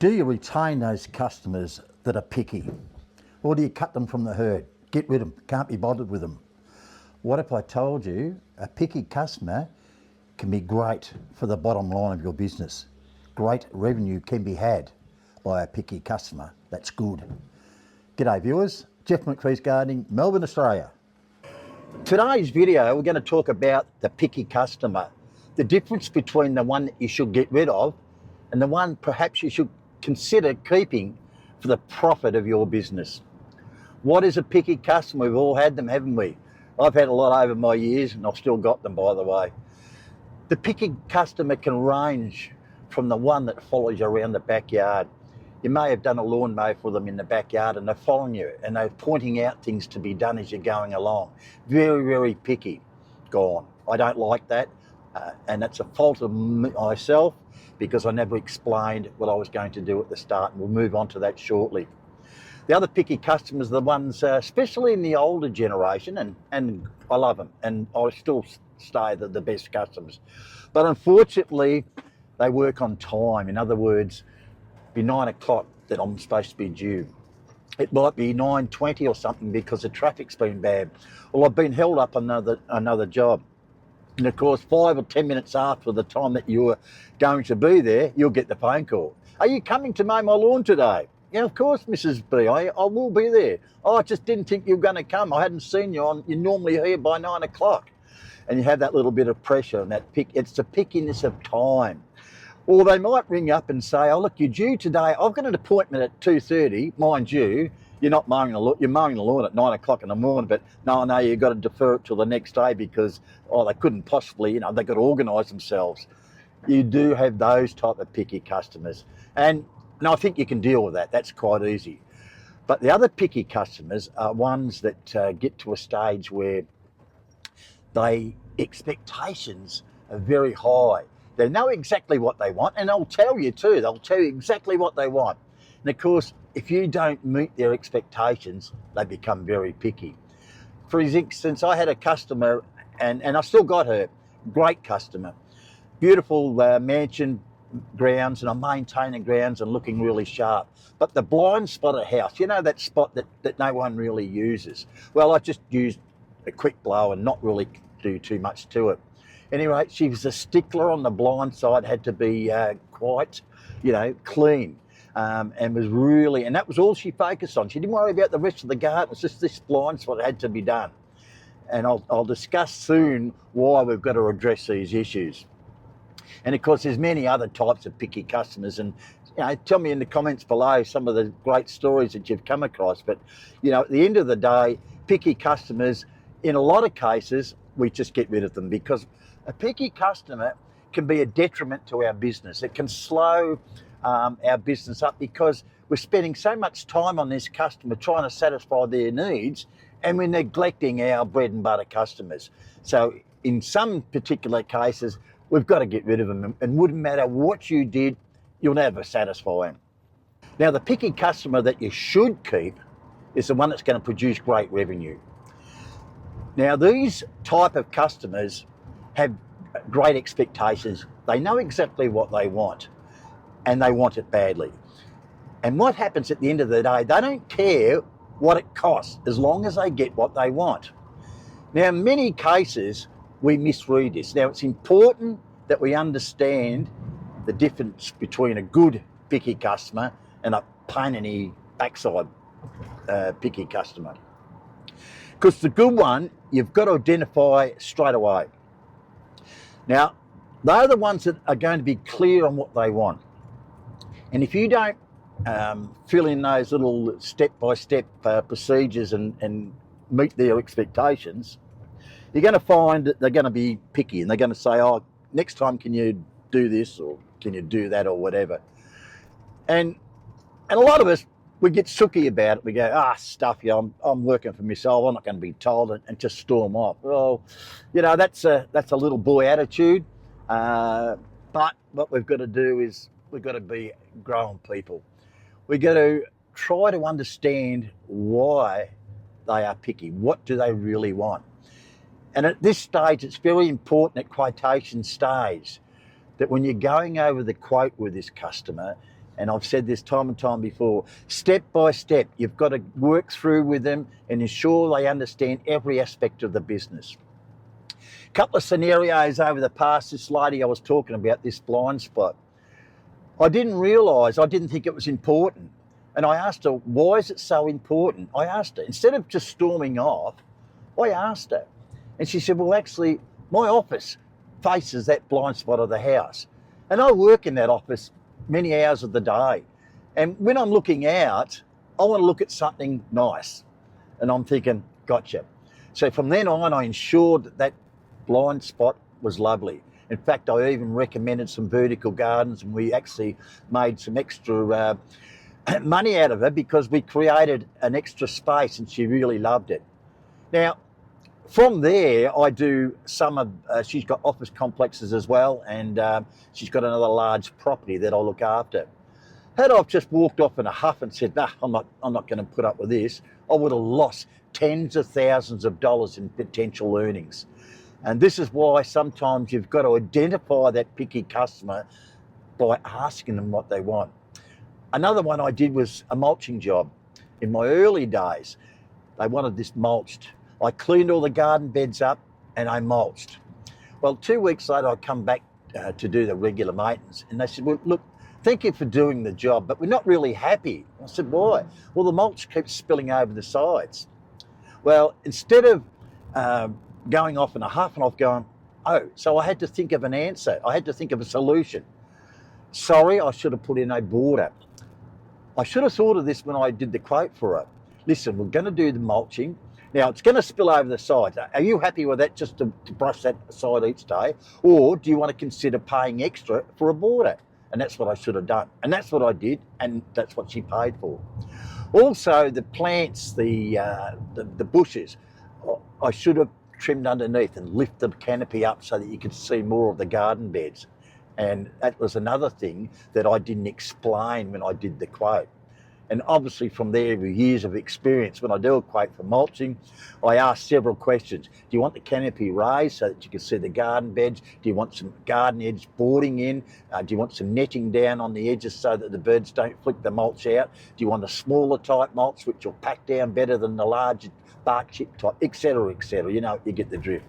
Do you retain those customers that are picky? Or do you cut them from the herd? Get rid of them, can't be bothered with them. What if I told you a picky customer can be great for the bottom line of your business? Great revenue can be had by a picky customer. That's good. G'day viewers, Jeff McCree's Gardening, Melbourne, Australia. Today's video, we're going to talk about the picky customer, the difference between the one that you should get rid of and the one perhaps you should consider keeping for the profit of your business. What is a picky customer? We've all had them, haven't we? I've had a lot over my years and I've still got them, by the way. The picky customer can range from the one that follows you around the backyard. You may have done a lawn mow for them in the backyard and they're following you and they're pointing out things to be done as you're going along. Very, very picky. Gone. I don't like that. And that's a fault of myself because I never explained what I was going to do at the start, and we'll move on to that shortly. The other picky customers are the ones, especially in the older generation, and I love them, and I still stay the best customers. But unfortunately, they work on time. In other words, be 9 o'clock that I'm supposed to be due. It might be 9:20 or something because the traffic's been bad. Well, I've been held up another job. And of course, 5 or 10 minutes after the time that you're going to be there, you'll get the phone call. Are you coming to mow my lawn today? Yeah, of course, Mrs. B, I will be there. Oh, I just didn't think you were going to come. I hadn't seen you on. You're normally here by 9 o'clock. And you have that little bit of pressure and that pick. It's the pickiness of time. Or they might ring up and say, oh, look, you're due today. I've got an appointment at 2:30, mind you. You're not mowing the lawn, you're mowing the lawn at 9 o'clock in the morning, but no, you've got to defer it till the next day because, they couldn't possibly, they've got to organise themselves. You do have those type of picky customers. And I think you can deal with that. That's quite easy. But the other picky customers are ones that get to a stage where expectations are very high. They know exactly what they want, and they'll tell you too. They'll tell you exactly what they want. And of course, if you don't meet their expectations, they become very picky. For instance, I had a customer, and I still got her, great customer, beautiful mansion grounds, and I'm maintaining grounds and looking really sharp. But the blind spot of house, that spot that no one really uses. Well, I just used a quick blow and not really do too much to it. Anyway, she was a stickler on the blind side, had to be quite, clean. And was really, and that was all she focused on. She didn't worry about the rest of the garden. It's just this blind spot had to be done. And I'll discuss soon why we've got to address these issues. And of course, there's many other types of picky customers. And tell me in the comments below some of the great stories that you've come across. But at the end of the day, picky customers, in a lot of cases, we just get rid of them because a picky customer can be a detriment to our business. It can slow our business up because we're spending so much time on this customer trying to satisfy their needs and we're neglecting our bread and butter customers. So in some particular cases, we've got to get rid of them, and wouldn't matter what you did, you'll never satisfy them. Now, the picky customer that you should keep is the one that's going to produce great revenue. Now, these type of customers have great expectations. They know exactly what they want, and they want it badly. And what happens at the end of the day, they don't care what it costs as long as they get what they want. Now, in many cases, we misread this. Now, it's important that we understand the difference between a good picky customer and a pain in the backside picky customer. Because the good one, you've got to identify straight away. Now, they're the ones that are going to be clear on what they want. And if you don't fill in those little step-by-step procedures and meet their expectations, you're going to find that they're going to be picky and they're going to say, oh, next time can you do this or can you do that or whatever. And a lot of us, we get sooky about it. We go, stuff you, I'm working for myself, I'm not going to be told, and just storm off. Well, that's a little boy attitude. But what we've got to do is we've got to be grown people. We've got to try to understand why they are picky. What do they really want? And at this stage, it's very important at quotation stage that when you're going over the quote with this customer, And I've said this time and time before, step by step, you've got to work through with them and ensure they understand every aspect of the business. A couple of scenarios over the past, this lady I was talking about, this blind spot. I didn't realise, I didn't think it was important. And I asked her, why is it so important? I asked her, instead of just storming off, I asked her. And she said, well, actually, my office faces that blind spot of the house. And I work in that office many hours of the day. And when I'm looking out, I want to look at something nice. And I'm thinking, gotcha. So from then on, I ensured that that blind spot was lovely. In fact, I even recommended some vertical gardens, and we actually made some extra money out of it because we created an extra space and she really loved it. Now, from there, I do some of, she's got office complexes as well, and she's got another large property that I look after. Had I just walked off in a huff and said, nah, I'm not going to put up with this, I would have lost tens of thousands of dollars in potential earnings. And this is why sometimes you've got to identify that picky customer by asking them what they want. Another one I did was a mulching job. In my early days, they wanted this mulched. I cleaned all the garden beds up and I mulched. Well, 2 weeks later, I come back to do the regular maintenance, and they said, well, look, thank you for doing the job, but we're not really happy. I said, why? Well, the mulch keeps spilling over the sides. Well, instead of going off in a huff, and I've gone, oh, so I had to think of an answer. I had to think of a solution. Sorry, I should have put in a border. I should have thought of this when I did the quote for it. Listen, we're going to do the mulching. Now, it's going to spill over the sides. Are you happy with that, just to brush that aside each day? Or do you want to consider paying extra for a border? And that's what I should have done. And that's what I did, and that's what she paid for. Also, the plants, the bushes, I should have trimmed underneath and lift the canopy up so that you could see more of the garden beds. And that was another thing that I didn't explain when I did the quote. And obviously from there, with years of experience, when I do a quote for mulching, I ask several questions. Do you want the canopy raised so that you can see the garden beds? Do you want some garden edge boarding in? Do you want some netting down on the edges so that the birds don't flick the mulch out? Do you want a smaller type mulch which will pack down better than the larger bark chip type, etc., etc.? You know, you get the drift.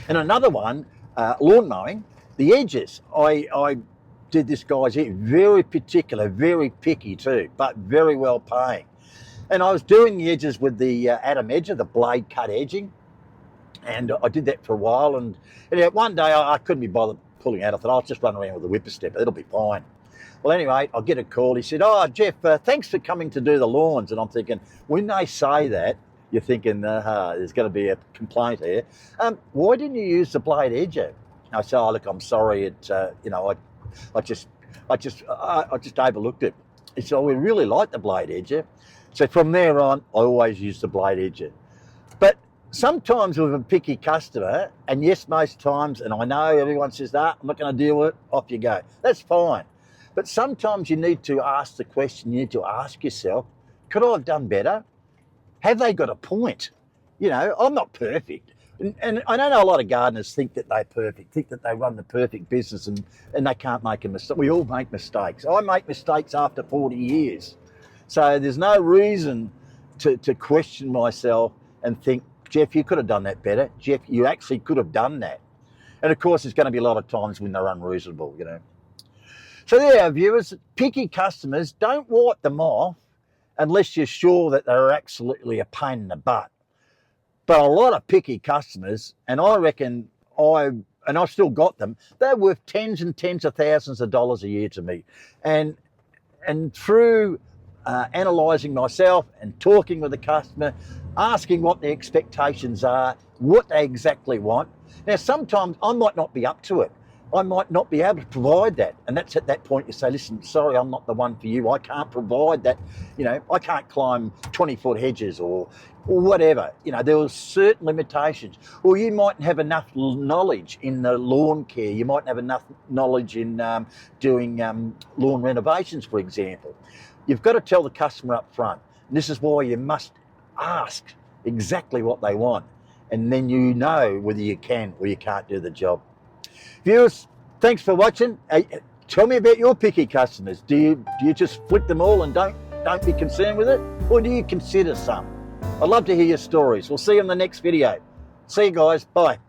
And another one, lawn mowing, the edges. I did this guy's ear, very particular, very picky too, but very well paying. And I was doing the edges with the Adam edger, the blade cut edging, and I did that for a while. And one day I couldn't be bothered pulling out. I thought, I'll just run around with a whippersnapper, it'll be fine. Well, anyway, I get a call. He said, oh, Jeff, thanks for coming to do the lawns. And I'm thinking, when they say that, you're thinking, there's going to be a complaint here. Why didn't you use the blade edger? And I said, oh, look, I'm sorry. I just overlooked it. He said, oh, we really like the blade edger. So from there on, I always use the blade edger. But sometimes with a picky customer, and yes, most times, and I know everyone says, nah, I'm not going to deal with it, off you go. That's fine. But sometimes you need to ask the question, you need to ask yourself, could I have done better? Have they got a point? You know, I'm not perfect. And I know a lot of gardeners think that they're perfect, think that they run the perfect business and they can't make a mistake. We all make mistakes. I make mistakes after 40 years. So there's no reason to question myself and think, Jeff, you could have done that better. Jeff, you actually could have done that. And of course, there's going to be a lot of times when they're unreasonable, you know. So there, viewers, picky customers, don't wipe them off unless you're sure that they're absolutely a pain in the butt. But a lot of picky customers, and I reckon I've still got them, they're worth tens and tens of thousands of dollars a year to me. And through analysing myself and talking with the customer, asking what their expectations are, what they exactly want. Now, sometimes I might not be up to it. I might not be able to provide that. And that's at that point you say, listen, sorry, I'm not the one for you. I can't provide that. You know, I can't climb 20-foot hedges or whatever. You know, there are certain limitations. Or you mightn't have enough knowledge in the lawn care. You mightn't have enough knowledge in doing lawn renovations, for example. You've got to tell the customer up front. And this is why you must ask exactly what they want. And then you know whether you can or you can't do the job. Viewers, thanks for watching. Tell me about your picky customers. Do you just flick them all and don't be concerned with it? Or do you consider some? I'd love to hear your stories. We'll see you in the next video. See you guys. Bye.